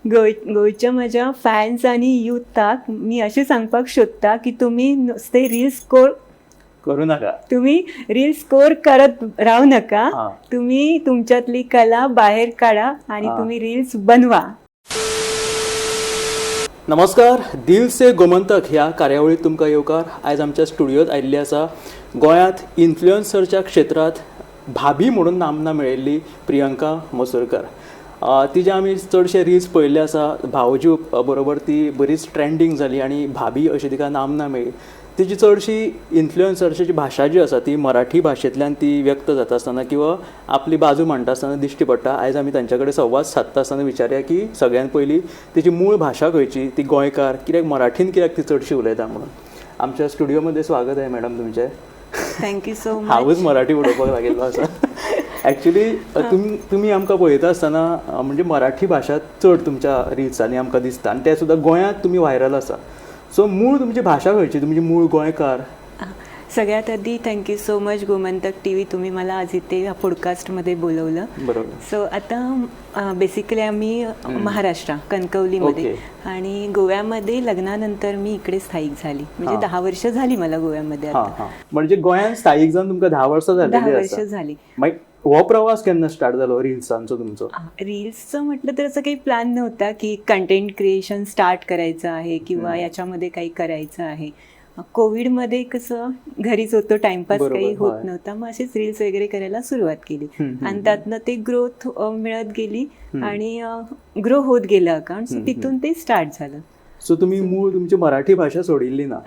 गोंयच्या म्हज्या फॅन्स आनी युथाक मी अशें सांगपाक सोदता की तुमी नुस्तें रील्स करू नका. तुम्ही रील स्कोर करत राहू नका. तुम्ही तुमच्यातली कला बाहेर काढा आणि तुम्ही रील्स बनवा. नमस्कार, दिल से गोमंतक ह्या कार्यावळीत तुमकां येवकार. आयज आमच्या स्टुडियोत आयिल्ली आसा गोंयांत इन्फ्लुएन्सरच्या क्षेत्रात भाभी म्हणून नामना मेळयिल्ली प्रियंका मसुरकर. तिचे आमी चडशे रील्स पळयल्ले आसा. भावजी बरोबर ती बरीच ट्रेंडींग जाली आनी भाभी अशी तिका नामना मेळ्ळी. तिची चडशी इन्फ्लुएन्सरची भाशा जी आसा ती मराठी भाशेंतल्यान ती व्यक्त जाता आसतना किंवा आपली बाजू मांडटा आसतना दिश्टी पडटा. आयज आमी तांचे कडेन संवाद सादता आसतना विचारया की सगळ्यात पयलीं तिची मूळ भाशा खंयची, ती गोंयकार, कित्याक मराठीन कित्याक ती चडशी उलयता म्हणून. आमच्या स्टुडियोमध्ये स्वागत आहे मॅडम तुमचें. Thank you so much. हांवूच मराठी उलोवपाक लागिल्लो आसा. एक्चुली तुमी आमकां पळयता आसतना म्हणजे मराठी भाशा चड तुमच्या रिल्सांनी आमकां दिसता आनी तें सुद्दां गोंयांत तुमी व्हायरल आसा. सो मूळ तुमची भाशा खंयची, तुमची मूळ गोंयकार? सगळ्यात आधी thank you so much Gomantak TV, तुम्ही मला आज इथे या पॉडकास्टमध्ये बोलवलं. बरोबर. सो आता बेसिकली आम्ही महाराष्ट्र कणकवलीमध्ये आणि गोव्यामध्ये लग्नानंतर मी इकडे स्थायिक झाली. म्हणजे 10 वर्ष झाली मला गोव्यामध्ये. म्हणजे गोंयांत स्थायिक जावन तुमकां 10 वर्सां झाली? 10 वर्ष झाली. हो प्रवास केन्ना स्टार्ट जालो रिल्सांचो तुमचो? रील्सचं म्हटलं तर असं काही प्लॅन नव्हता की कंटेंट क्रिएशन स्टार्ट करायचं आहे किंवा याच्यामध्ये काही करायचं आहे. कोविडमध्ये कसं घरीच होतो, टाइमपास काही होत नव्हता, मग असेच रील्स वगैरे करायला सुरुवात केली आणि त्यातनं ते ग्रोथ मिळत गेली आणि ग्रो होत गेलं अकाउंट. सो तिथून ते स्टार्ट झालं. सो तुम्ही मूळ तुमची मराठी भाषा सोडिल्ली ना?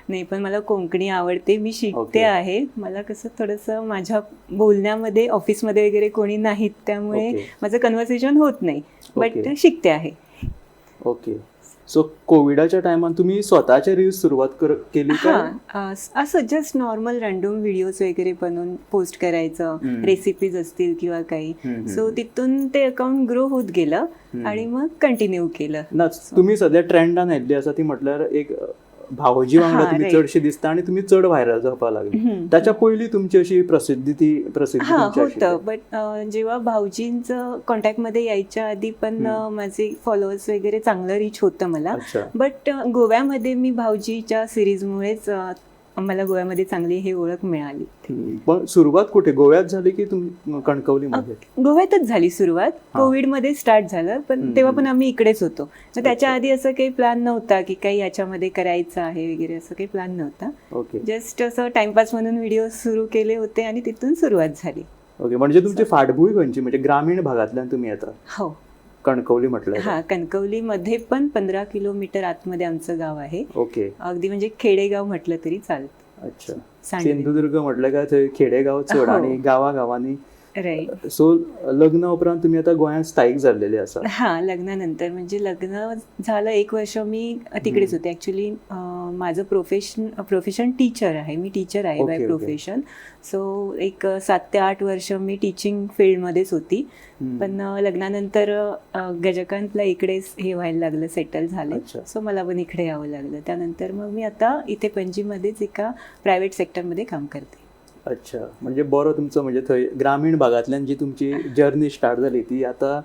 नाही, पण मला कोंकणी आवडते, मी शिकते आहे. मला कसं थोडंसं माझ्या बोलण्यामध्ये ऑफिसमध्ये वगैरे कोणी नाहीत त्यामुळे माझं कन्व्हर्सेशन होत नाही, बट शिकते आहे. ओके. सो कोविडाच्या टायमान तुम्ही स्वतःचे रील्स सुरुवात केली का? असं जस्ट नॉर्मल रँडम व्हिडिओज वगैरे बनवून पोस्ट करायचं, रेसिपीज असतील किंवा काही. सो तिथून ते अकाउंट ग्रो होत गेलं आणि मग कंटिन्यू केलं ना. तुम्ही सध्या ट्रेंडान आयिल्ली आसा ती म्हटल्यार एक भावजी वांगडा तुम्ही चडशी दिसता आणि तुम्ही चड व्हायरल जावपाक लागली. त्याच्या पयलीं तुमची अशी प्रसिद्धी होतं, बट जेव्हा भाऊजींचं कॉन्टॅक्टमध्ये यायच्या आधी पण माझे फॉलोअर्स वगैरे चांगलं रीच होतं मला. बट गोव्यामध्ये मी भाऊजीच्या सिरीजमुळेच मला गोव्यामध्ये चांगली हे ओळख मिळाली. पण सुरुवात कुठे, गोव्यात झाली की तुम्ही कणकवलीमध्ये? गोव्यातच झाली सुरुवात. कोविडमध्ये स्टार्ट झालं, पण तेव्हा पण आम्ही इकडेच होतो. त्याच्या आधी असं काही प्लॅन नव्हता की काही याच्यामध्ये करायचं आहे वगैरे, असं काही प्लॅन नव्हता. जस्ट असं टाइमपास म्हणून व्हिडिओ सुरू केले होते आणि तिथून सुरुवात झाली. ओके. म्हणजे तुमची फाटभूंय खंयची, म्हणजे ग्रामीण भागातल्यान तुम्ही येता? हो, कणकवली म्हटलं. कणकवलीमध्ये पण 15 किलोमीटर आतमध्ये आमचं गाव आहे. ओके. अगदी म्हणजे खेडेगाव म्हटलं तरी चालतं. अच्छा. सिंधुदुर्ग म्हटलं का थंय खेडेगाव चड आणि गावागावांनी. राईट. सो लग्न उपरांत तुम्ही आता गोंयांत स्थायिक जाल्लेले आसा? लग्नानंतर म्हणजे लग्न झालं 1 वर्ष मी तिकडेच होते. ऍक्च्युली माझं प्रोफेशन टीचर आहे. मी टीचर आहे बाय प्रोफेशन. सो एक 7 ते 8 वर्ष मी टीचिंग फील्डमध्येच होती. पण लग्नानंतर गजकांतला इकडेच हे व्हायला लागलं, सेटल झाले. सो मला पण इकडे यावं लागलं. त्यानंतर मग मी आता इथे पणजीमध्येच एका प्रायव्हेट सेक्टरमध्ये काम करते. अच्छा. म्हणजे बरो तुमचं म्हणजे थंय ग्रामीण भागातल्यान जी तुमची जर्नी स्टार्ट जाली ती आता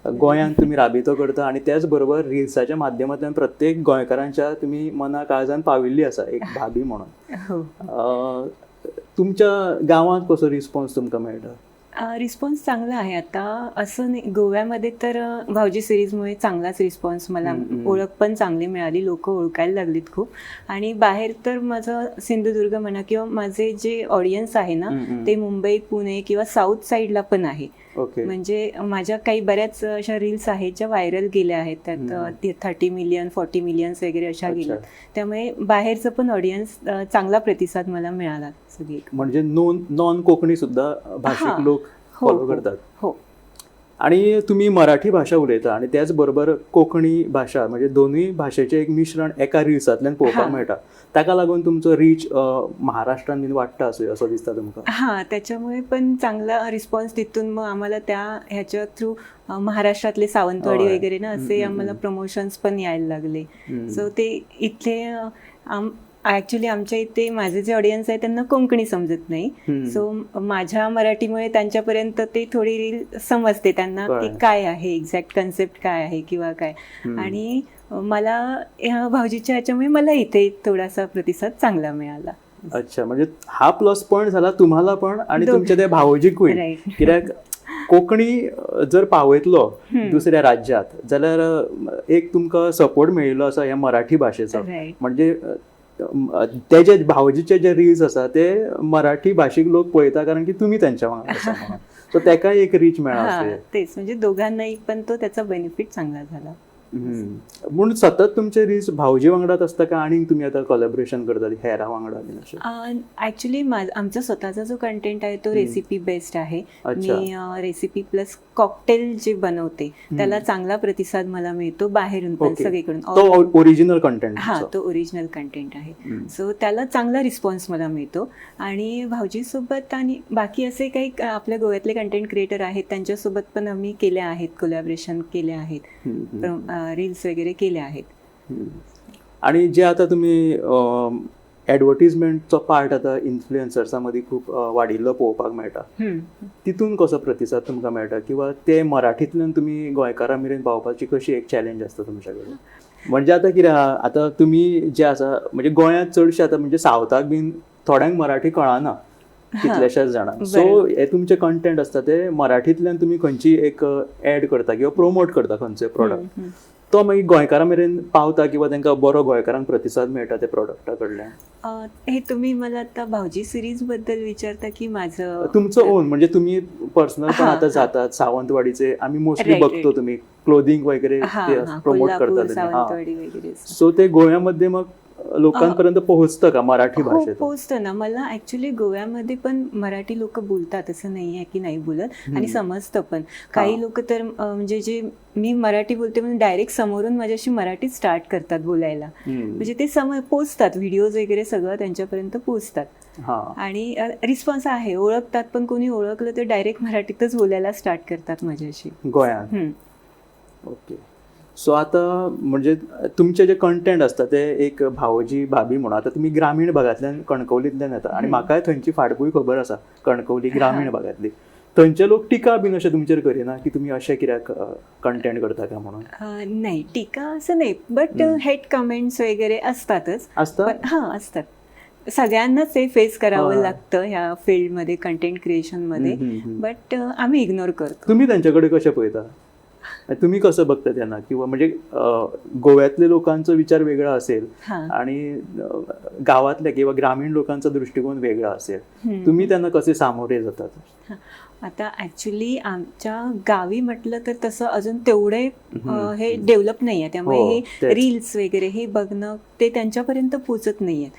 गोंयांत तुम्ही राबितो करता आणि त्याच बरोबर रिल्साच्या माध्यमांतल्यान प्रत्येक गोंयकारांच्या तुम्ही मना काळजान पाविल्ली आसा एक भाभी म्हणून. तुमच्या गांवांत कसो रिस्पॉन्स तुमकां मेळटा? रिस्पॉन्स चांगला आहे. आता असं नाही, गोव्यामध्ये तर भाऊजी सिरीजमुळे चांगलाच रिस्पॉन्स, मला ओळख पण चांगली मिळाली, लोक ओळखायला लागलीत खूप. आणि बाहेर तर माझं सिंधुदुर्ग म्हणा किंवा माझे जे ऑडियन्स आहे ना ते मुंबई, पुणे किंवा साऊथ साईडला पण आहे. म्हणजे माझ्या काही बऱ्याच अशा रील्स आहेत ज्या व्हायरल गेल्या आहेत. त्यात 30 मिलियन 40 मिलियन्स वगैरे अशा गेल्या. त्यामुळे बाहेरचं पण ऑडियन्स चांगला प्रतिसाद मला मिळाला. सगळी म्हणजे नॉन कोकणी सुद्धा भाषिक लोक फॉलो करतात. हो. आणि तुम्ही मराठी भाषा उलयता आणि त्याच बरोबर कोंकणी भाषा, म्हणजे दोन्ही भाशेचे एक मिश्रण एका रिल्सांतल्यान पळोवपाक मेळटा. ताका लागून तुमचो रीच महाराष्ट्रान बीन वाडटा असो दिसता तुमकां? त्याच्यामुळे पण चांगला रिस्पॉन्स तिथून मग आम्हाला त्या ह्याच्या थ्रू महाराष्ट्रातले सावंतवाडी वगैरे ना असे आम्हाला प्रमोशन्स पण यायला लागले. सो ते इथले ऍक्च्युली आमच्या इथे माझे जे ऑडियन्स आहे त्यांना कोंकणी समजत नाही, सो माझ्या मराठीमुळे त्यांच्यापर्यंत ते थोडी रील समजते त्यांना की काय आहे एक्झॅक्ट कन्सेप्ट काय आहे किंवा काय. आणि मला ह्या भाऊजीच्या ह्याच्यामुळे मला इथे थोडासा प्रतिसाद चांगला मिळाला. अच्छा, म्हणजे हा प्लस पॉइंट झाला तुम्हाला पण आणि तुमच्या त्या भावजीकूय. Right. कित्याक कोंकणी जर पावयतलो दुसऱ्या राज्यात जाल्यार एक तुमकां सपोर्ट मेळिल्लो आसा ह्या मराठी भाशेचो. Right. म्हणजे ते जे भावजीचे जे रील्स आसा ते मराठी भाशीक लोक पळयता कारण की तुम्ही त्यांच्या वांगडा आसा म्हणून. सो तेकाय एक रीच मेळ्ळा. तेच म्हणजे दोघांनाही पण तो त्याचा बेनिफिट चांगला झाला. म्हणून सतत तुमचे रील्स भावजी वांगडाच असता का आणि तुम्ही आता कोलॅबोरेशन करतात हेरा वांगडा बीन अशें? ऍक्च्युली आमचा स्वतःचा जो कंटेंट आहे तो रेसिपी बेस्ड आहे. अच्छा. मी रेसिपी प्लस कॉकटेल जे बनवते त्याला चांगला प्रतिसाद मला मिळतो बाहेरून पण Okay. सगळीकडून. तो ओरिजिनल कंटेंट? हा, तो ओरिजिनल कंटेंट आहे. सो त्याला चांगला रिस्पॉन्स मला मिळतो. आणि भाऊजीसोबत आणि बाकी असे काही आपल्या गोव्यातले कंटेंट क्रिएटर आहेत त्यांच्यासोबत पण आम्ही केले आहेत, कोलॅबोरेशन केले आहेत, रील्स वगैरे केले आहेत. आणि जे आता तुम्ही ॲडव्हर्टिजमेंटचो पार्ट आता इन्फ्लुएन्सर्सां मदीं खूप वाडिल्लो पळोवपाक मेळटा, तितून कसो प्रतिसाद तुमकां मेळटा किंवा ते मराठींतल्यान तुमी गोंयकारां मेरेन पावपाची कशी एक चॅलेंज आसता तुमच्या कडेन? म्हणजे आता कितें आहा, आता तुमी जे आसा म्हणजे गोंयांत चडशे आता म्हणजे सावथाक बीन थोड्यांक मराठी कळना कितल्याशाच जाणांक. सो हे तुमचे कंटेंट आसता ते मराठींतल्यान तुमी खंयची एक ऍड करता किंवा प्रमोट करता खंयचोय प्रोडक्ट, तो मागीर गोंयकारां मेरेन पावता किंवा तांकां बरो गोंयकारांक प्रतिसाद मेळटा त्या प्रोडक्टा कडल्यान? हे तुम्ही मला आता भाऊजी सिरीज बद्दल विचारता की माझं तुमचं ओन म्हणजे तुम्ही पर्सनल पण आता जातात सावंतवाडीचे आम्ही मोस्टली बघतो तुम्ही क्लोदिंग वगैरे प्रमोट करता तुम्ही. सो ते गोव्यामध्ये मग लोकांपर्यंत पोहोचतं का मराठी हो, भाषेत? पोहोचतं ना. मला ऍक्च्युली गोव्यामध्ये पण मराठी लोक बोलतात असं नाही आहे की नाही बोलत, आणि समजतं पण. काही लोक तर म्हणजे जे मी मराठी बोलते म्हणून डायरेक्ट समोरून माझ्याशी मराठीत स्टार्ट करतात बोलायला. म्हणजे ते पोचतात, व्हिडिओज वगैरे सगळं त्यांच्यापर्यंत पोचतात आणि रिस्पॉन्स आहे, ओळखतात पण. कोणी ओळखलं तर डायरेक्ट मराठीतच बोलायला स्टार्ट करतात माझ्याशी गोव्यात. ओके. सो आता म्हणजे तुमचे जे कंटेंट असता ते एक भावजी भाभी म्हणून आता तुम्ही ग्रामीण भागातल्यान कणकवलींतल्यान येता आणि म्हाकाय थंयची फाटभूंय खबर आसा कणकवली ग्रामीण भागातली. थंयचे लोक टिका बीन अशें तुमचेर करिना की तुम्ही अशें कित्याक कंटेंट करता काय म्हणून? नाही, टीका असं नाही, बट हेट कमेंट्स वगैरे असतातच. असतात. सगळ्यांनाच ते फेस करावं लागतं ह्या फील्डमध्ये, कंटेंट क्रिएशन मध्ये. बट आम्ही इग्नोर करतो. तुम्ही त्यांच्याकडे कशे पळयता? तुम्ही कसं बघता त्यांना? किंवा म्हणजे गोव्यातले लोकांचा विचार वेगळा असेल आणि गावातल्या किंवा ग्रामीण लोकांचा दृष्टिकोन वेगळा असेल, तुम्ही त्यांना कसे सामोरे जातात? आता ऍक्च्युली आमच्या गावी म्हटलं तर तसं अजून तेवढे हे डेव्हलप नाही आहे, त्यामुळे हे रील्स वगैरे हे बघणं ते त्यांच्यापर्यंत पोचत नाहीये.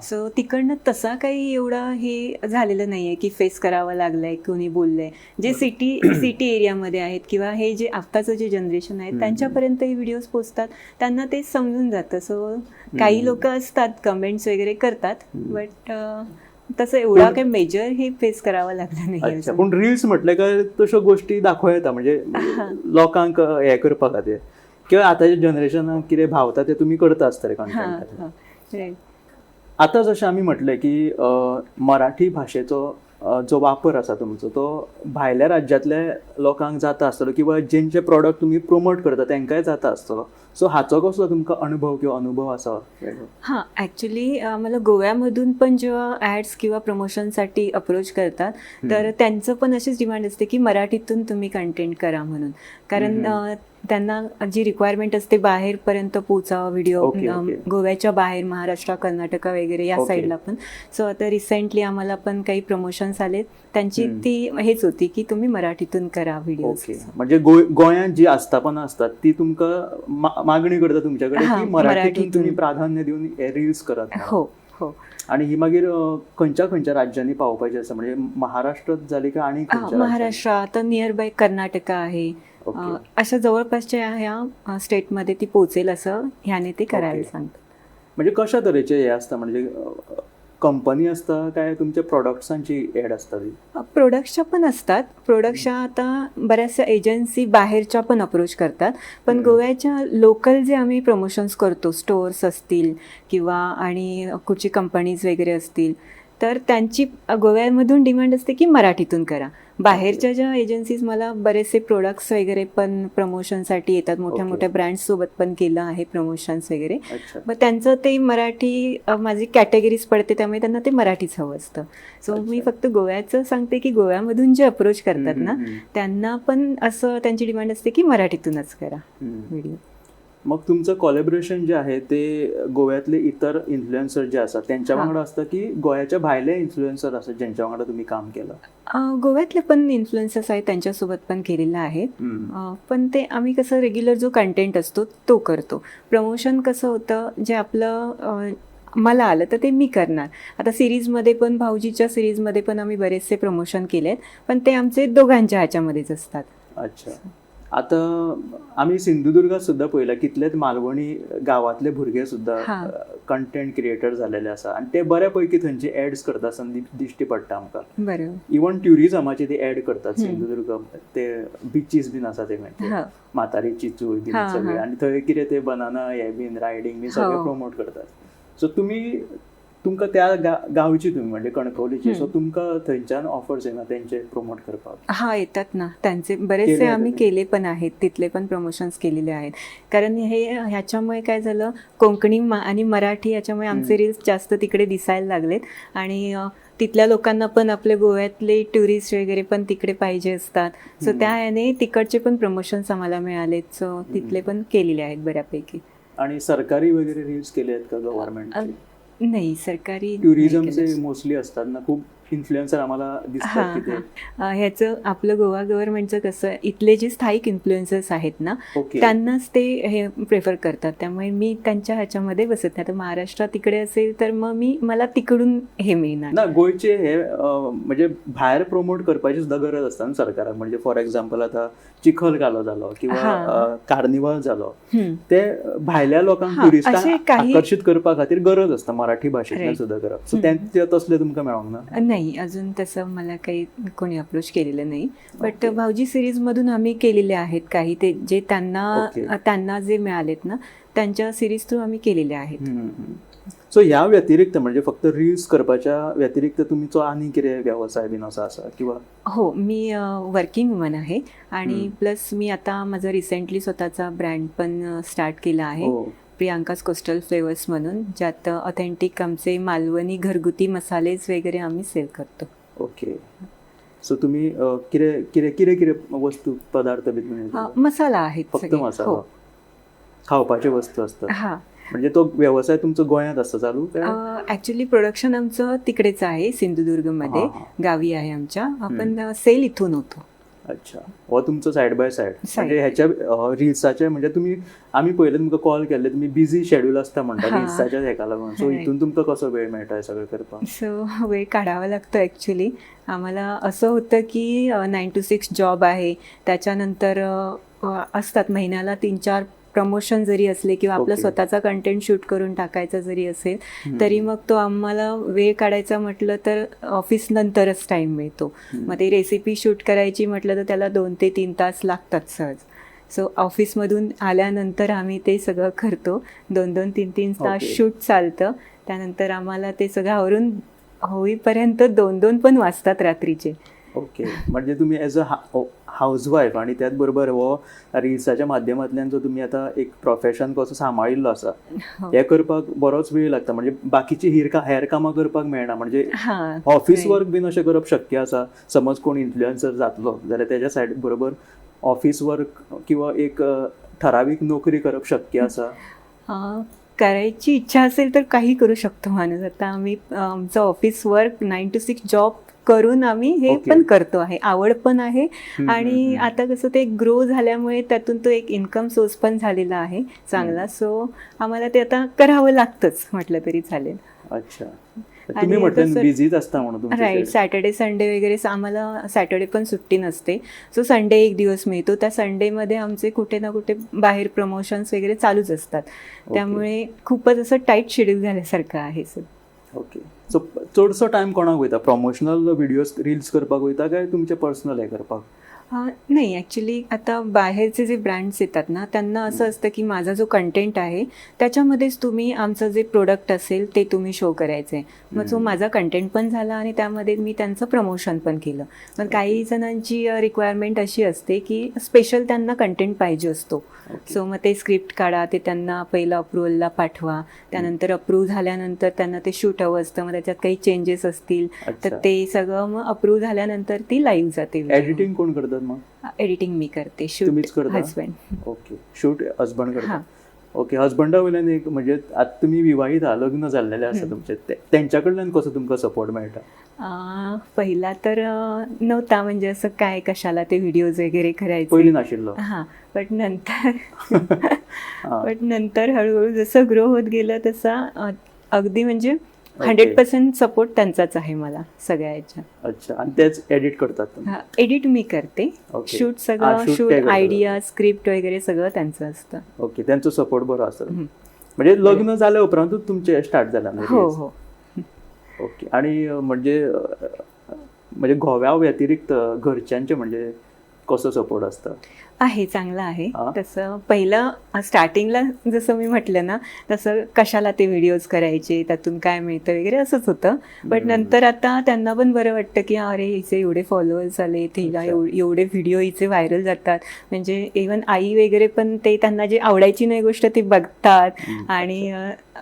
सो तिकडनं तसा काही एवढा हे झालेलं नाहीये की फेस करावं लागलंय, कोणी बोललंय. जे सिटी एरियामध्ये आहेत किंवा हे जे आत्ताचं जे जनरेशन आहे त्यांच्यापर्यंत हे व्हिडिओज पोचतात, त्यांना ते समजून जातं. सो काही लोक असतात कमेंट्स वगैरे करतात, बट तसं एवढा काही मेजर हे फेस करावं लागलं नाही. पण रील्स म्हटलं काय तशा गोष्टी दाखव येता म्हणजे लोकांक हे करपा खातीर किंवा आताच्या जनरेशनाक कितें भावता ते तुम्ही करता आसतले कंटेंट. आता जशें आमी म्हटलें की मराठी भाशेचो जो वापर आसा तुमचो तो भायल्या राज्यांतल्या लोकांक जाता आसतलो किंवा जेंचे प्रॉडक्ट तुम्ही प्रमोट करता तांकांय जाता आसतलो. सो हाचो कसलो तुमकां अनुभव आसा? ऍक्च्युली मला गोव्यामधून पण जेव्हा ऍड्स किंवा प्रमोशनसाठी अप्रोच करतात तर त्यांचं पण अशीच डिमांड असते की मराठीतून तुम्ही कंटेंट करा म्हणून. कारण त्यांना जी रिक्वायरमेंट असते बाहेरपर्यंत पोचावा व्हिडिओ, गोव्याच्या बाहेर महाराष्ट्र, कर्नाटक वगैरे या साईडला पण. सो आता रिसेंटली आम्हाला पण काही प्रमोशन्स आले, त्यांची ती हेच होती की तुम्ही मराठीतून करा व्हिडिओ. म्हणजे गोंयांत जी आस्थापना असतात ती तुमकां मागणी करता तुमच्याकडे की मराठीतून तुम्ही प्राधान्य देऊन रील्स करात? हो. आणि ही मागीर खंयच्या राज्यांनी पावपाची आसा? म्हणजे महाराष्ट्रात जाली का आणि महाराष्ट्र, आता नियर बाय कर्नाटक आहे, अशा जवळपासच्या ह्या स्टेटमध्ये ती पोचेल असं ह्याने ते करायला सांगतात. म्हणजे कशा तरेचे हे असतं? म्हणजे कंपनी असता काय तुमच्या प्रोडक्ट्सांची ॲड असता ती? प्रोडक्ट्सच्या पण असतात. प्रोडक्ट्सच्या आता बऱ्याचशा एजन्सी बाहेरच्या पण अप्रोच करतात, पण गोव्याच्या लोकल जे आम्ही प्रमोशन्स करतो, स्टोअर्स असतील किंवा आणि कुठची कंपनीज वगैरे असतील, तर त्यांची गोव्यामधून डिमांड असते की मराठीतून करा. बाहेरच्या ज्या एजन्सीज मला बरेचसे प्रोडक्ट्स वगैरे पण प्रमोशनसाठी येतात, मोठ्या Okay. मोठ्या ब्रँड्ससोबत पण केलं आहे प्रमोशन्स वगैरे. अच्छा. मग त्यांचं ते मराठी माझी कॅटेगरीज पडते, त्यामुळे त्यांना ते मराठीच हवं असतं. सो मी अच्छा. फक्त गोव्याचं सांगते की गोव्यामधून जे अप्रोच करतात ना, हम्म. त्यांना पण असं त्यांची डिमांड असते की मराठीतूनच करा व्हिडिओ. मग तुमचं कोलॅबोरेशन जे आहे ते गोव्यातले इतर इन्फ्लुएन्सर जे असतात त्यांच्या वांगडा असतं की गोव्याच्या भायले इन्फ्लुएन्सर असतात ज्यांच्या वांगडा तुम्ही काम केलं? गोव्यातले पण इन्फ्लुएन्सर्स आहेत, त्यांच्यासोबत पण केलेलं आहे. पण ते आम्ही कसं रेग्युलर जो कंटेंट असतो तो करतो. प्रमोशन कसं होतं, जे आपलं मला आलं तर ते मी करणार. आता सिरीजमध्ये पण, भाऊजीच्या सिरीजमध्ये पण आम्ही बरेचसे प्रमोशन केले आहेत, पण ते आमचे दोघांच्या ह्याच्यामध्येच असतात. अच्छा. आता आम्ही सिंधुदुर्गात सुद्धा पळयला कितलेच मालवणी गावातले भुरगे सुद्धा कंटेंट क्रिएटर झालेले आसा आणि ते बऱ्यापैकी थंयचे ऍड्स करता आसतना दिश्टी पडटा आमकां. बरोबर. इवन ट्युरिझमाचे ते ऍड करतात सिंधुदुर्ग, ते बिचीस बीन आसा ते माहिती म्हातारी चिचूळ बीन सगळे, आणि थंय कितें ते बनाना हे बीन रायडिंग बीन सगळे प्रमोट करतात. सो तुमकां त्या गांवची तुम्ही म्हणजे कणकवलीची, सो तुमकां थंयच्यान ऑफर्स येना तेंचे प्रमोट करपाक? येतात ना, त्यांचे बरेचसे आम्ही केले पण आहेत, तिथले पण प्रमोशन्स केलेले आहेत. कारण ह्याच्यामुळे काय झालं, कोकणी आणि मराठी याच्यामुळे आमचे रील्स जास्त तिकडे दिसायला लागलेत आणि तिथल्या लोकांना पण आपले गोव्यातले टुरिस्ट वगैरे पण तिकडे पाहिजे असतात. सो त्या याने तिकडचे पण प्रमोशन्स आम्हाला मिळालेत. सो तिथले पण केलेले आहेत बऱ्यापैकी. आणि सरकारी वगैरे रील्स केले आहेत का गव्हर्नमेंटचे? नाही, सरकारी टुरिझमचे मोस्टली असतात ना, खूप इन्फ्लुएन्सर आम्हाला दिसतात की ते. ह्याचं आपलं गोवा गव्हर्नमेंटचं कसं, इथले जे स्थायिक इन्फ्लुएन्सर्स आहेत ना, त्यांनाच ते हे प्रेफर करतात. त्यामुळे मी त्यांच्या ह्याच्यामध्ये बसत नाही. आता महाराष्ट्रात तिकडे असेल तर मग मला तिकडून हे मिळणार ना. गोयचे हे म्हणजे भायर प्रमोट करपाची सुद्धा गरज असता ना सरकाराक. म्हणजे फॉर एक्झाम्पल आता चिखलकालो जालो किंवा कार्निवल जालो, ते भायल्या लोकांक टुरिस्टांक आकर्षित करपा खातीर गरज असता मराठी भाशेंतल्यान सुद्धा करप. सो ते तसले तुमकां मेळोंक ना? नाही, अजून तसं मला काही कोणी अप्रोच केलेलं नाही. बट भाऊजी सिरीजमधून आम्ही केलेले आहेत काही, ते जे त्यांना जे मिळालेत ना, त्यांच्या सिरीज थ्रू आम्ही केलेले आहेत. सो ह्या व्यतिरिक्त म्हणजे फक्त रील्स करपाच्या व्यतिरिक्त तुमचो आनी कितें व्यवसाय बीन असो आसा किंवा? हो, मी वर्किंग वुमन आहे आणि प्लस मी आता माझा रिसेंटली स्वतःचा ब्रँड पण स्टार्ट केला आहे, प्रियांकाज कोस्टल फ्लेवर्स म्हणून, ज्यात ऑथेंटिक आमचे मालवणी घरगुती मसालेज वगैरे आम्ही सेल करतो. ओके. सो तुम्ही किरे वस्तू पदार्थ बीन? मसाला आहेत, फक्त मसाला, खावपाचे वस्तू असतात. म्हणजे तो व्यवसाय तुमचा गोंयात असता चालू? ऍक्च्युली प्रोडक्शन आमचं तिकडेच आहे, सिंधुदुर्गमध्ये गावी आहे आमच्या. आपण सेल इथून होतो. अच्छा. हो तुमचं सायड बाय सायड. म्हणजे ह्याच्या रील्साचे म्हणजे आम्ही पहिले तुमकां कॉल केले, तुम्ही बिझी शेड्यूल असता म्हणता रील्साच्या हेका लागून. सो इथून तुमकां कसो वेळ मेळटा सगळं करपाक? सो वेळ काढावा लागतो ऍक्च्युली. आम्हाला असं होतं की 9 to 6 जॉब आहे, त्याच्यानंतर असतात महिन्याला 3-4 प्रमोशन जरी असले किंवा आपलं स्वतःचा कंटेंट शूट करून टाकायचा जरी असेल, तरी मग तो आम्हाला वेळ काढायचा म्हटलं तर ऑफिस नंतरच टाइम मिळतो. मग ते रेसिपी शूट करायची म्हटलं तर त्याला 2 ते 3 तास लागतात सहज. सो ऑफिसमधून आल्यानंतर आम्ही ते सगळं करतो. 2-2, 3-3 तास शूट चालतं. त्यानंतर आम्हाला ते सगळं आवरून होईपर्यंत 2-2 पण वाजतात रात्रीचे. ओके. म्हणजे तुम्ही ॲज अ हाऊसवाईफ आणि त्याचबरोबर हो रील्साच्या माध्यमांतल्यान जो तुम्ही आता एक प्रोफेशन कसो सांबाळिल्लो आसा, हे करपाक बरोच वेळ लागता. म्हणजे बाकीची हेर कामां करपाक मेळना. म्हणजे ऑफिस वर्क बीन अशें करप शक्य आसा? समज कोण इन्फ्लुएन्सर जातलो जाल्यार त्याच्या सायड बरोबर ऑफिस वर्क किंवा एक ठरावीक नोकरी करप शक्य आसा? करायची इच्छा असेल तर काही करू शकतो माणूस. आता आम्ही आमचं ऑफिस वर्क 9 to 6 जॉब करून आम्ही हे पण करतो आहे, आवड पण आहे. आणि आता कसं ते ग्रो झाल्यामुळे त्यातून तो एक इन्कम सोर्स पण झालेला आहे चांगला. सो आम्हाला ते आता करावं लागतंच म्हटलं तरी चालेल. अच्छा. तुम्ही म्हटलं बिझीच असता म्हणून? राईट. सॅटर्डे संडे वगैरे आम्हाला सॅटर्डे पण सुट्टी नसते. सो संडे एक दिवस मिळतो. त्या संडेमध्ये आमचे कुठे ना कुठे बाहेर प्रमोशन्स वगैरे चालूच असतात. त्यामुळे खूपच असं टाईट शेड्यूल झाल्यासारखं आहे सर. ओके. सो चडसो टायम कोणाक वयता, प्रमोशनल व्हिडिओज रिल्स करपाक वयता काय तुमचे पर्सनल हे करपाक? नाही, ॲक्च्युली आता बाहेरचे जे ब्रँड्स येतात ना, त्यांना असं असतं की माझा जो कंटेंट आहे त्याच्यामध्येच तुम्ही आमचं जे प्रोडक्ट असेल ते तुम्ही शो करायचं आहे. मग जो माझा कंटेंट पण झाला आणि त्यामध्ये मी त्यांचं प्रमोशन पण केलं. पण काही जणांची रिक्वायरमेंट अशी असते की स्पेशल त्यांना कंटेंट पाहिजे असतो. सो मग ते स्क्रिप्ट काढा, ते त्यांना पहिलं अप्रुव्हलला पाठवा, त्यानंतर अप्रूव्ह झाल्यानंतर त्यांना ते शूट हवं असतं. मग त्याच्यात काही चेंजेस असतील तर ते सगळं मग अप्रूव्ह झाल्यानंतर ती लाईव्ह जाते. एडिटिंग कोण करतात मग? एडिटिंग मी करते, तुम्हीच शूट करता? हजबंड. ओके, शूट हजबंड करता. ओके, हजबंडा वयल्यान एक म्हणजे आता तुम्ही विवाहित आहा, लग्न जाल्लेले आसा तुमचे, त्यांच्या कडल्यान कसो तुमकां सपोर्ट मेळटा? पहिला तर नव्हता, म्हणजे असं काय कशाला ते व्हिडिओज वगैरे करायचे, पयलीं नाशिल्लो. बट नंतर हळूहळू जसं ग्रो होत गेलं तसा अगदी म्हणजे 100% सपोर्ट त्यांचाच आहे मला सगळ्या याच्यात. अच्छा, आणि तेच एडिट करतात? एडिट मी करते, शूट सगळं, शूट आयडिया, स्क्रिप्ट वगैरे सगळं त्यांचं असतं. ओके, त्यांचा सपोर्ट बरो आसा. म्हणजे लग्न जाल्या उपरांतूच तुमचे स्टार्ट जाला? हो हो. ओके, आणि म्हणजे घोव्या व्यतिरिक्त घरच्यांचे म्हणजे कसो सपोर्ट असता? आहे, चांगला आहे. तसं पहिलं स्टार्टिंगला जसं मी म्हटलं ना, तसं कशाला ते व्हिडिओज करायचे, त्यातून काय मिळतं वगैरे असंच होतं. बट नंतर आता त्यांना पण बरं वाटतं की अरे हिचे एवढे फॉलोअर्स आले, तिला एवढे व्हिडिओ हिचे व्हायरल जातात. म्हणजे इव्हन आई वगैरे पण ते त्यांना जे आवडायची नाही गोष्ट ती बघतात आणि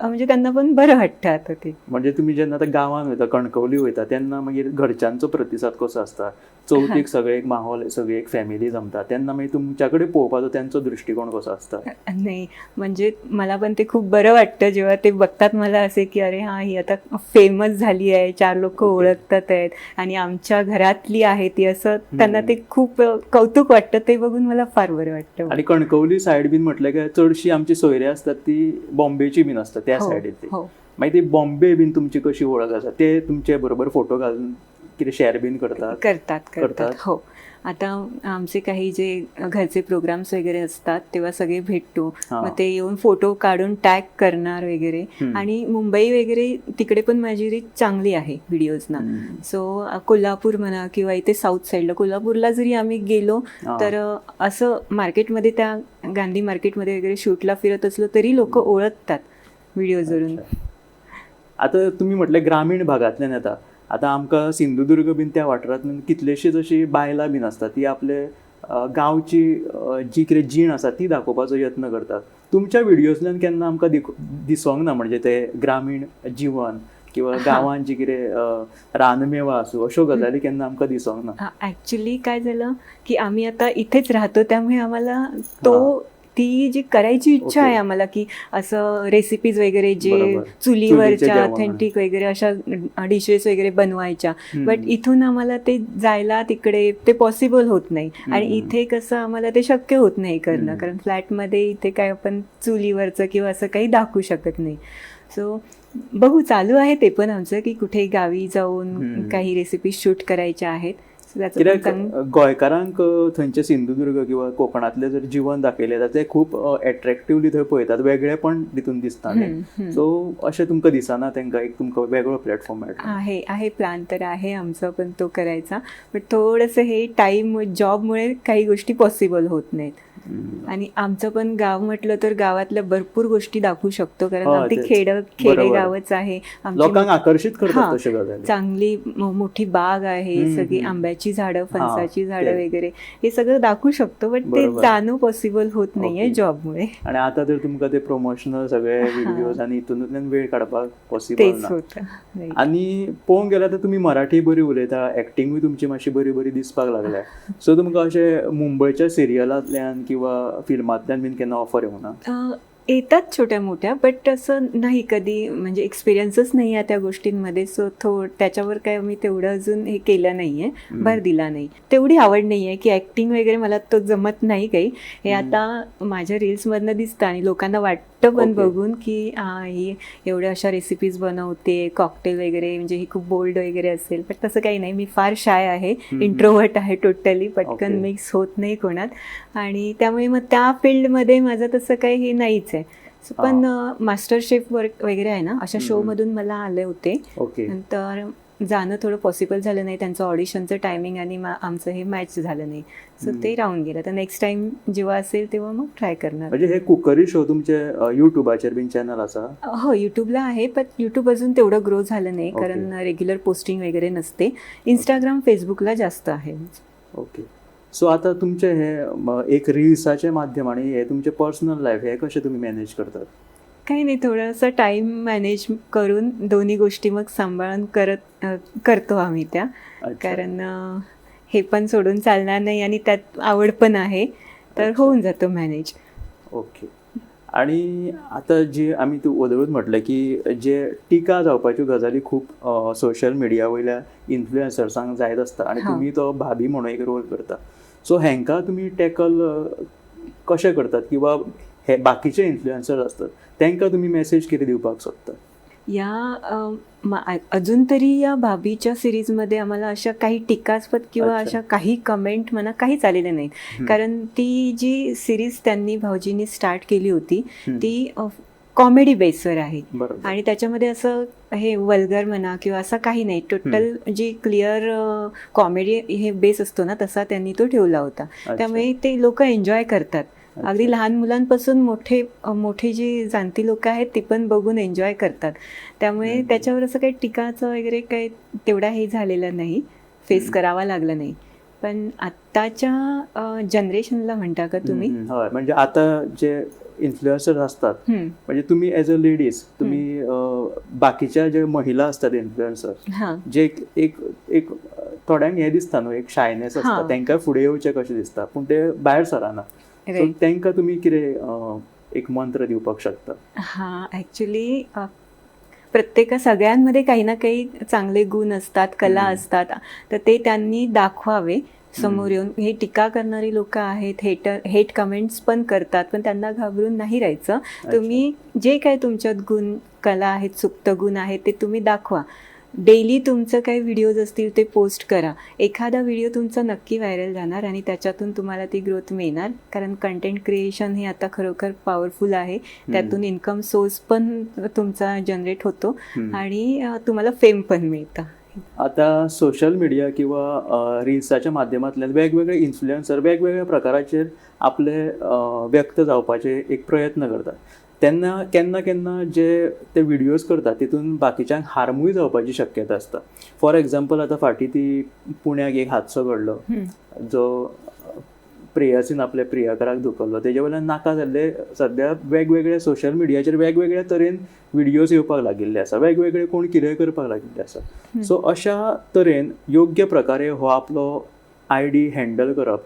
म्हणजे त्यांना पण बरं वाटतं आता ते. म्हणजे तुम्ही जेन्ना आता गांवांत वयता, कणकवली वयता, तेन्ना मागीर घरच्यांचो प्रतिसाद कसो आसता? चवथीक सगळे एक माहोल, सगळी एक फॅमिली जमता, तेन्ना मागीर तुमच्याकडे पळोवपाचो त्यांचो दृष्टिकोन कसो आसता? नाही, म्हणजे मला पण ते खूप बरं वाटतं जेव्हा ते बघतात मला असे की अरे हा, ही आता फेमस झाली आहे, 4 लोक ओळखतात आहेत आणि आमच्या घरातली आहे ती, असं त्यांना ते खूप कौतुक वाटतं. ते बघून मला फार बरं वाटतं. आणि कणकवली सायड बीन म्हटलं की चडशी आमची सोयरी असतात ती बॉम्बेची बीन असतात त्या सायडीची. मागीर ती बॉम्बे बीन तुमची कशी ओळख आसा? ते तुमचे बरोबर फोटो घालून कितें शेअर बीन करतात? हो. आता आमचे काही जे घरचे प्रोग्राम्स वगैरे असतात तेव्हा सगळे भेटतो, मग ते येऊन फोटो काढून टॅग करणार वगैरे. आणि मुंबई वगैरे तिकडे पण माझी रीच चांगली आहे व्हिडिओजना. सो कोल्हापूर म्हणा किंवा इथे साऊथ साईडला, कोल्हापूरला जरी आम्ही गेलो तर असं मार्केटमध्ये, त्या गांधी मार्केटमध्ये वगैरे शूटला फिरत असलो तरी लोक ओळखतात व्हिडिओजवरून. आता तुम्ही म्हटलं ग्रामीण भागातल्यान येता, आता आमकां सिंधुदुर्ग बीन त्या वाठारांतल्यान कितलेशीच अशी बायलां बीन आसतात, ती आपले गांवची जी कितें जीण आसा ती दाखोवपाचो यत्न करतात. तुमच्या व्हिडिओजल्यान केन्ना आमकां दिसोंक ना म्हणजे ते ग्रामीण जीवन किंवा गांवांत जी कितें रानमेवा आसूं, अश्यो गजाली केन्ना आमकां दिसोंक ना? ॲक्च्युली काय झालं की आम्ही आता इथेच राहतो, त्यामुळे आम्हाला ती जी करायची इच्छा आहे आम्हाला की असं रेसिपीज वगैरे जे चुलीवरच्या ऑथेंटिक वगैरे अशा डिशेस वगैरे बनवायच्या. बट इथून आम्हाला ते जायला तिकडे ते पॉसिबल होत नाही. आणि इथे कसं आम्हाला ते शक्य होत नाही करणं, कारण फ्लॅटमध्ये इथे काय आपण चुलीवरचं किंवा असं काही दाखवू शकत नाही. सो बघू, चालू आहे ते पण आमचं की कुठे गावी जाऊन काही रेसिपी शूट करायच्या आहेत. कित्याक गोंयकारांक थंयचे सिंधुदुर्ग किंवा कोकणातले जर जीवन दाखयलें जाल्यार ते खूब एट्रॅक्टिवली थंय पळयतात, वेगळेपण तितून दिसता. सो अशें तुमकां दिसना तांकां एक तुमकां वेगळो प्लॅटफॉर्म मेळटा? आहे प्लॅन तर आहे आमचा पण तो करायचा. बट थोडंसं हे टाईम जॉबमुळे काही गोष्टी पॉसिबल होत नाहीत. आणि आमचं पण गाव म्हटलं तर गावातल्या भरपूर गोष्टी दाखवू शकतो, कारण अगदी खेडेगावच आहे. लोकांना आकर्षित करतात तशा गजाली. चांगली मोठी बाग आहे, सगळी आंब्याची झाडं, फणसाची झाडं वगैरे, हे सगळं दाखवू शकतो. बट ते जाणं पॉसिबल होत नाहीये जॉबमुळे. आणि आता तर तुमकां ते प्रमोशनल सगळे व्हिडिओज आणि हितूंतल्यान वेळ काडपाक पॉसिबल ना. आणि पळोवंक गेल्यार तर तुमी मराठी बरी उलयता, एक्टिंगूय तुमची मातशी बरी बरी दिसपाक लागल्या. सो तुमकां अशें मुंबयच्या सिरियलांतल्यान किंवा फिल्मांतल्यान बीन केन्ना ऑफर येवंक ना? येतात छोट्या मोठ्या, बट असं नाही कधी, म्हणजे एक्सपिरियन्सच नाही आहे त्या गोष्टींमध्ये. सो त्याच्यावर काय मी तेवढं अजून हे केलं नाहीये, भर दिला नाही. तेवढी आवड नाही आहे की ॲक्टिंग वगैरे मला तो जमत नाही काही. हे आता माझ्या रील्समधनं दिसतं आणि लोकांना वाटतं पण बघून की ही एवढ्या अशा रेसिपीज बनवते, कॉकटेल वगैरे, म्हणजे ही खूप बोल्ड वगैरे असेल. पण तसं काही नाही, मी फार शाय आहे, इंट्रोवर्ट आहे टोटली, पटकन मिक्स होत नाही कोणात. आणि त्यामुळे मग त्या फील्डमध्ये माझं तसं काही हे नाहीच आहे. पण मास्टर शेफ वगैरे आहे ना, अशा शो मधून मला आले होते. ओके. नंतर जाणं थोडं पॉसिबल झालं नाही, त्यांचं ऑडिशनचं टायमिंग आणि आमचं हे मॅच झालं नाही, सो ते राहून गेलं. तर नेक्स्ट टाइम जेव्हा असेल तेव्हा मग ट्राय करणार. म्हणजे हे कुकरी शो तुमचे युट्यूबाचेर बीन चॅनल आसा? हो, युट्यूबला आहे, पण युट्यूब अजून तेवढं ग्रो झालं नाही, कारण रेग्युलर पोस्टिंग वगैरे नसते. इंस्टाग्राम, फेसबुकला जास्त आहे. ओके. सो आता तुमचे हे एक रील्साचे माध्यम आणि हे तुमचे पर्सनल लाईफ हे कसे तुम्ही मॅनेज करतात? काही नाही, थोडंसं टाइम मॅनेज करून दोन्ही गोष्टी मग सांभाळून करतो आम्ही त्या. कारण हे पण सोडून चालणार नाही आणि त्यात आवड पण आहे, तर होऊन जातो मॅनेज. ओके. आणि आता जे आम्ही तू उदळून म्हटलं की जे टिका जावपाच्यो गजाली खूप सोशल मिडिया वयल्या इन्फ्लुएन्सर्सांक जायत आसता आणि तुम्ही तो भाभी म्हणून एक रोल करता. सो हेंकां तुमी टॅकल कशें करतात, किंवा हे बाकीचे इन्फ्लुएन्सर्स असतात तांकां तुमी मेसेज कितें दिवपाक सोदतात? अजून तरी या भाभीच्या सिरीजमध्ये आम्हाला अशा काही टीकास्पद किंवा अशा काही कमेंट म्हणा काहीच आलेले नाहीत. कारण ती जी सिरीज त्यांनी भाऊजींनी स्टार्ट केली होती ती कॉमेडी बेसवर आहे आणि त्याच्यामध्ये असं हे वल्गर म्हणा किंवा असं काही नाही. टोटल जी क्लिअर कॉमेडी हे बेस असतो ना, तसा त्यांनी तो ठेवला होता. त्यामुळे ते लोक एन्जॉय करतात. अगदी लहान मुलांपासून मोठी जी जाणती लोक आहेत ती पण बघून एन्जॉय करतात. त्यामुळे त्याच्यावर असं काही टीकाचं वगैरे काही तेवढा हे झालेलं नाही, फेस करावा लागला नाही. पण आत्ताच्या जनरेशनला म्हणता का तुम्ही? म्हणजे आता जे इन्फ्लुएन्सर असतात, म्हणजे तुम्ही ॲज अ लेडीज तुम्ही बाकीच्या जे महिला असतात इन्फ्लुएन्सर, जे एक थोड्यांक हे दिसता न्हू, एक शायनेस असता, तांकां फुडें येवचें कशें दिसता, पूण ते भायर सराना. सो तांकां तुमी कितें एक मंत्र दिवपाक शकता? ॲक्च्युली सगळ्यांमध्ये काही ना काही चांगले गुण असतात, कला असतात, तर ते त्यांनी दाखवावे समोर येऊन. हे टीका करणारी लोक आहेत, हेट कमेंट्स पण करतात, पण त्यांना घाबरून नाही राहायचं. तुम्ही जे काय तुमच्यात गुण, कला आहेत, सुप्त गुण आहेत, ते तुम्ही दाखवा. डेली तुमचं काही व्हिडिओज असतील ते पोस्ट करा. एखादा व्हिडिओ तुमचा नक्की व्हायरल जाणार आणि त्याच्यातून तुम्हाला ती ग्रोथ मिळणार. कारण कंटेंट क्रिएशन हे आता खरोखर पॉवरफुल आहे. त्यातून इन्कम सोर्स पण तुमचा जनरेट होतो आणि तुम्हाला फेम पण मिळतं. आता सोशल मीडिया किंवा रील्साच्या माध्यमांतल्यान वेगवेगळे इन्फ्लुएन्सर वेगवेगळ्या प्रकाराचेर आपले व्यक्त जावपाचे एक प्रयत्न करतात. तेन्ना केन्ना जे ते व्हिडिओज करतात तितून बाकीच्यांक हार्मूय जावपाची शक्यता असता. फॉर एक्झाम्पल आता फाटीं ती पुण्याक एक हादसो घडलो, जो प्रेयसीन आपल्या प्रियकराक दुखवलो. तेजे वयल्यान नाका जाल्ले सद्या वेगवेगळे सोशल मिडियाचेर वेगवेगळ्या तरेन व्हिडिओज येवपाक लागिल्ले आसा, वेगवेगळे कोण कितेंय करपाक लागिल्ले आसा. सो अशा तरेन योग्य प्रकारे हो आपलो ID हँडल करप,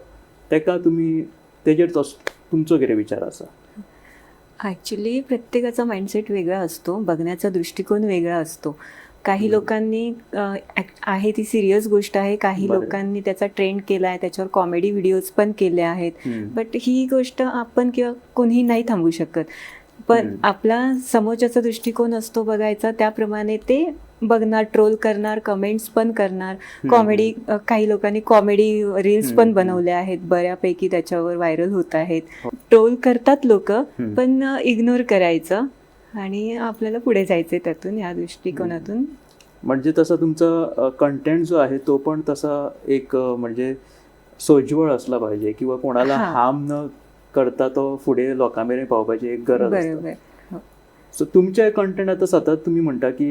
तेका तुमी तेजेर तुमचो कितें विचार आसा? ॲक्च्युली प्रत्येकाचा माइंडसेट वेगळा असतो, बघण्याचा दृष्टिकोन वेगळा असतो. काही लोकांनी आहे ती सिरियस गोष्ट आहे, काही लोकांनी त्याचा ट्रेंड केला आहे, त्याच्यावर कॉमेडी व्हिडिओज पण केले आहेत. बट ही गोष्ट आपण किंवा कोणीही नाही थांबवू शकत. पण आपला समोरच्याचा दृष्टिकोन असतो बघायचा, त्याप्रमाणे ते बघणार, ट्रोल करणार, कमेंट्स पण करणार. कॉमेडी, काही लोकांनी कॉमेडी रील्स पण बनवल्या आहेत, बऱ्यापैकी त्याच्यावर व्हायरल होत आहेत. ट्रोल करतात लोक, पण इग्नोर करायचं आणि आपल्याला पुढे जायचंय त्यातून, या दृष्टिकोनातून. म्हणजे तसा तुमचा कंटेंट जो आहे तो पण तसा एक म्हणजे सोज्वळ असला पाहिजे, किंवा कोणाला हार्म न करता तो फुडें लोकां मेरेन पावपाची एक गरज असता. सो तुमचे कंटेंट आता सतत तुम्ही म्हणटा की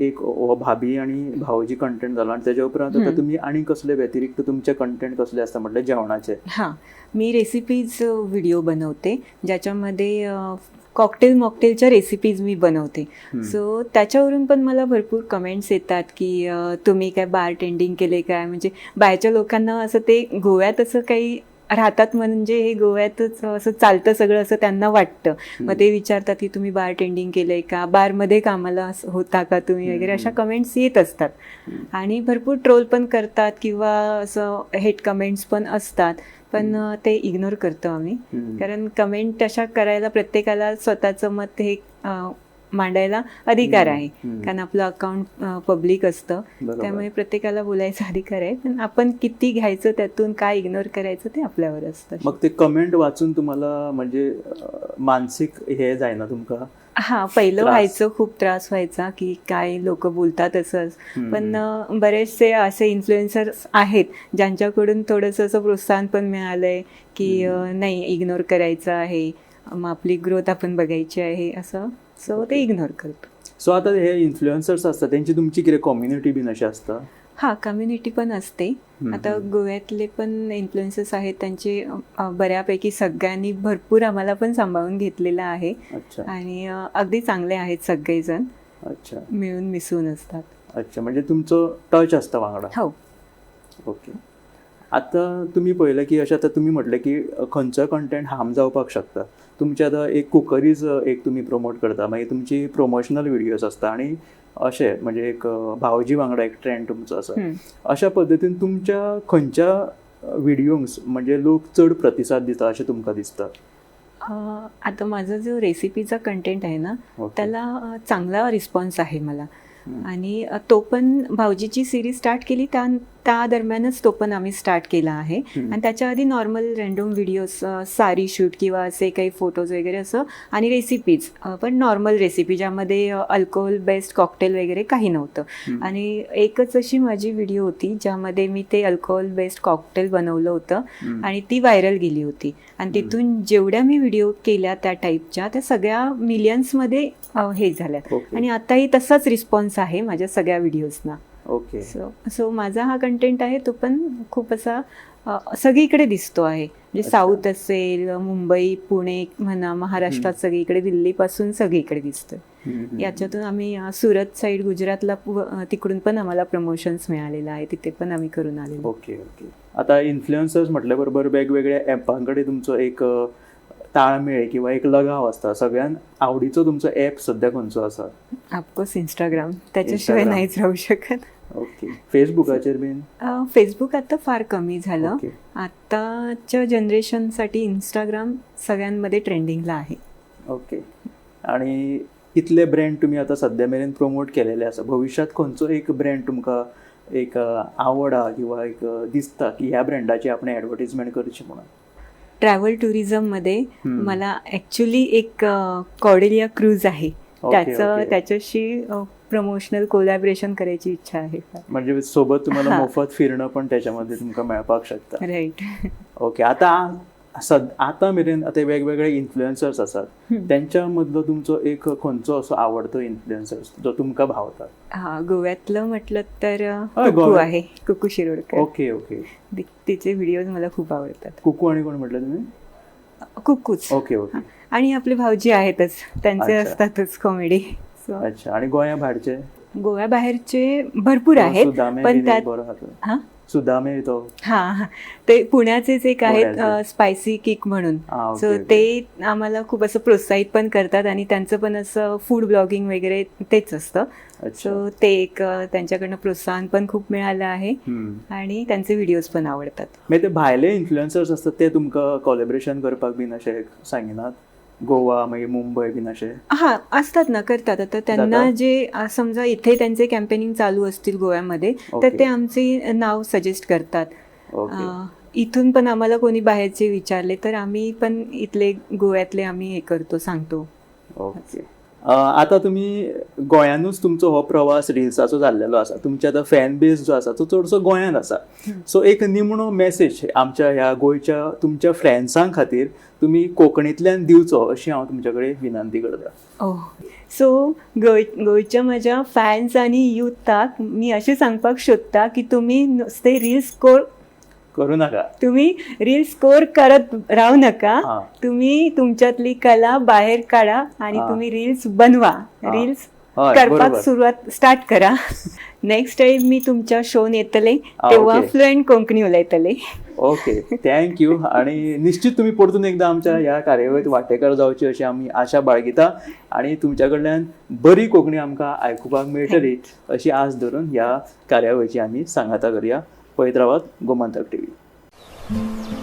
एक भाभी आणि भावजी कंटेंट जाला, आणि त्याच्या उपरांत आता तुम्ही आणि कसले व्यतिरिक्त तुमचे कंटेंट कसले असता म्हटले जेवणाचे? मी रेसिपीज व्हिडिओ बनवते, ज्याच्यामध्ये मॉकटेलच्या रेसिपीज मी बनवते. सो त्याच्यावरून पण मला भरपूर कमेंट्स येतात की तुम्ही काय बार टेंडिंग केले काय, म्हणजे बाहेरच्या लोकांना असं ते गोव्यात असं काही राहतात, म्हणजे हे गोव्यातच असं चालतं सगळं असं त्यांना वाटतं. मग ते विचारतात की तुम्ही बार टेंडिंग केलंय का, बारमध्ये कामाला होता का तुम्ही वगैरे, अशा कमेंट्स येत असतात. आणि भरपूर ट्रोल पण करतात किंवा असं हेट कमेंट्स पण असतात, पण ते इग्नोर करतो आम्ही. कारण कमेंट अशा करायला प्रत्येकाला स्वतःचं मत हे मांडायला अधिकार आहे, कारण आपलं अकाउंट पब्लिक असतं, बरोबर. त्यामुळे प्रत्येकाला बोलायचा अधिकार आहे. पण आपण किती घ्यायचं त्यातून, काय इग्नोर करायचं ते आपल्यावर असतं. मग ते कमेंट वाचून तुम्हाला म्हणजे मानसिक हे जायना तुमका? हा, पहिलं व्हायचं, खूप त्रास व्हायचा की काय लोक बोलतात असंच. पण बरेचसे असे इन्फ्लुएन्सर्स आहेत ज्यांच्याकडून थोडंसं असं प्रोत्साहन पण मिळालंय की नाही, इग्नोर करायचं आहे, मग आपली ग्रोथ आपण बघायची आहे असं. सो ते इग्नोर करतो. सो आता हे इन्फ्लुएन्सर्स असतात त्यांची तुमची किती कम्युनिटी बीन अशी असता? हा, कम्युनिटी पण असते. आता गोव्यातले पण इन्फ्लुएन्सर्स आहेत, त्यांचे बऱ्यापैकी सगळ्यांनी भरपूर आम्हाला पण सांभाळून घेतलेलं आहे. अच्छा. आणि अगदी चांगले आहेत सगळेजण. अच्छा. मिळून मिसळून असतात. अच्छा, म्हणजे तुमचं टच असतं वांगडा? हो. ओके. आता तुम्ही पळयलें की अशें आता तुमी म्हटलें की खंयचोय कंटेंट हार्म जावपाक शकता. तुमचे आतां एक कुकरीज एक तुमी प्रमोट करता, मागीर तुमची प्रमोशनल व्हिडियोज आसता, आणि अशें म्हणजे एक भावजी वांगडा एक ट्रेंड तुमचो आसा. अशा पद्दतीन तुमच्या खंयच्या व्हिडियोंक म्हणजे लोक चड प्रतिसाद दिता अशें तुमकां दिसता? आता माझा जो रेसिपीचा कंटेंट आहे ना, त्याला चांगला रिस्पॉन्स आहे मला. आणि तो पण भाऊजीची सिरीज स्टार्ट केली त्या दरम्यानच तो पण आम्ही स्टार्ट केला आहे. आणि त्याच्या आधी normal random videos, sari shoot किंवा असे काही फोटोज वगैरे असं, आणि रेसिपीज, पण नॉर्मल रेसिपी ज्यामध्ये अल्कोहोल बेस्ड कॉकटेल वगैरे काही नव्हतं. आणि एकच अशी माझी व्हिडिओ होती ज्यामध्ये मी ते अल्कोहोल बेस्ड कॉकटेल बनवलं होतं आणि ती व्हायरल गेली होती. आणि तिथून जेवढ्या मी व्हिडिओ केल्या त्या टाईपच्या, त्या सगळ्या मिलियन्समध्ये हे झाल्या. आणि आताही तसाच रिस्पॉन्स आहे माझ्या सगळ्या व्हिडिओजना. ओके. सो माझा हा कंटेंट आहे तो पण खूप असा सगळीकडे दिसतो आहे. म्हणजे साऊथ असेल, मुंबई, पुणे म्हणा, महाराष्ट्रात सगळीकडे, दिल्लीपासून सगळीकडे दिसतं. याच्यातून आम्ही सुरत साईड, गुजरातला तिकडून पण आम्हाला प्रमोशन्स मिळालेलं आहे, तिथे पण आम्ही करून आलेलो. ओके. ओके. आता इन्फ्लुएन्सर्स म्हटल्या बरोबर वेगवेगळ्या ॲपांकडे तुमचो एक ताळमेळ किंवा एक लगाव असता. सगळ्यान आवडीचो तुमचो ॲप सध्या खंयचो आसा? ऑफकोर्स इंस्टाग्राम, त्याच्याशिवाय नाहीच राहू शकत. ओके. फेसबुकाचेर बीन? फेसबुक आता फार कमी झालं. आताच्या जनरेशनसाठी इंस्टाग्राम सगळ्यांमध्ये ट्रेंडिंगला आहे. ओके. आणि इतले ब्रँड तुम्ही आता सध्या मेरेन प्रमोट केलेले आसा, भविष्यात खंयचो एक ब्रँड तुमकां एक आवड आहा किंवा एक दिसता की ह्या ब्रँडाची आपण ॲडव्हर्टिजमेंट करची म्हणून? ट्रॅव्हल टुरिझममध्ये मला ॲक्च्युली एक कॉर्डेलिया क्रूज आहे, त्याच्याशी प्रमोशनल कोलॅबरेशन करायची इच्छा आहे. म्हणजे सोबत तुम्हाला मोफत फिरणं पण त्याच्यामध्ये तुमकां मेळपाक शकता. राईट. ओके. आता मेरेन आता वेगवेगळे इन्फ्लुएन्सर्स असतात, त्यांच्या मधलो तुमचो एक खंयचो असो आवडतो इन्फ्लुएन्सर्स जो तुमकां भावता? गोव्यातलं म्हटलं तर कुकू आहे, कुकू शिरोडकर. ओके. ओके. तिचे व्हिडिओज मला खूप आवडतात. कुकू आणि कोण म्हटलं तुम्ही? कुकूच. ओके. ओके. आणि आपले भाऊजी आहेतच, त्यांचे असतातच कॉमेडी. अच्छा. आणि गोव्या भायरचे? गोव्या बाहेरचे भरपूर आहेत, पण त्यात सुदामे तो ते पुण्याचेच एक आहेत, स्पायसी किक म्हणून. सो ते आम्हाला खूप असं प्रोत्साहित पण करतात, आणि त्यांचं पण असं फूड ब्लॉगिंग वगैरे तेच असतं. सो ते एक त्यांच्याकडनं प्रोत्साहन पण खूप मिळालं आहे, आणि त्यांचे व्हिडिओज पण आवडतात. म्हणजे ते भायले इन्फ्लुएन्सर्स असतात ते तुमकां कोलॅबरेशन करपाक बीन अशें सांगिनात? गोवा मागीर मुंबई बीन अशें? असतात ना, करतात. आता त्यांना जे समजा इथे त्यांचे कॅम्पेनिंग चालू असतील गोव्यामध्ये, तर ते आमचे नाव सजेस्ट करतात. इथून पण आम्हाला कोणी बाहेरचे विचारले तर आम्ही पण इथले गोव्यातले आम्ही हे करतो, सांगतो. ओके. आता तुम्ही गोंयानूच तुमचो हो प्रवास रिल्साचो जाल्लेलो आसा, तुमचे आतां फॅन बेस जो आसा तो चडसो गोंयान आसा. सो एक निमणो मेसेज आमच्या ह्या गोंयच्या तुमच्या फ्रेंड्सां खातीर तुमी कोंकणींतल्यान दिवचो अशी हांव तुमचे कडेन विनंती करता. सो गोंयच्या म्हज्या फॅन्स आनी युथाक मी अशें सांगपाक सोदता की तुमी नुस्ते रील्स करू नका, तुम्ही रील स्कोर करत राहू नका. तुम्ही तुमच्यातली कला बाहेर काढा आणि तुम्ही रील्स बनवा, रील्स करपाक सुरुवात स्टार्ट करा. नेक्स्ट टाइम मी तुमच्या शोन येतले तेव्हा फ्लुएंट कोंकणी उलयतले. ओके. थँक्यू. आणि निश्चित तुम्ही परतून एकदा आमच्या ह्या कार्यावळीत वांटेकार जावची अशी आमी आशा बाळगिता, आणि तुमच्या कडल्यान बरी कोंकणी आमकां आयकुपाक मेळटली अशी आस धरून ह्या कार्यावळीची आमी सांगाता करूया. पळयत रावात गोमंतक टीव्ही.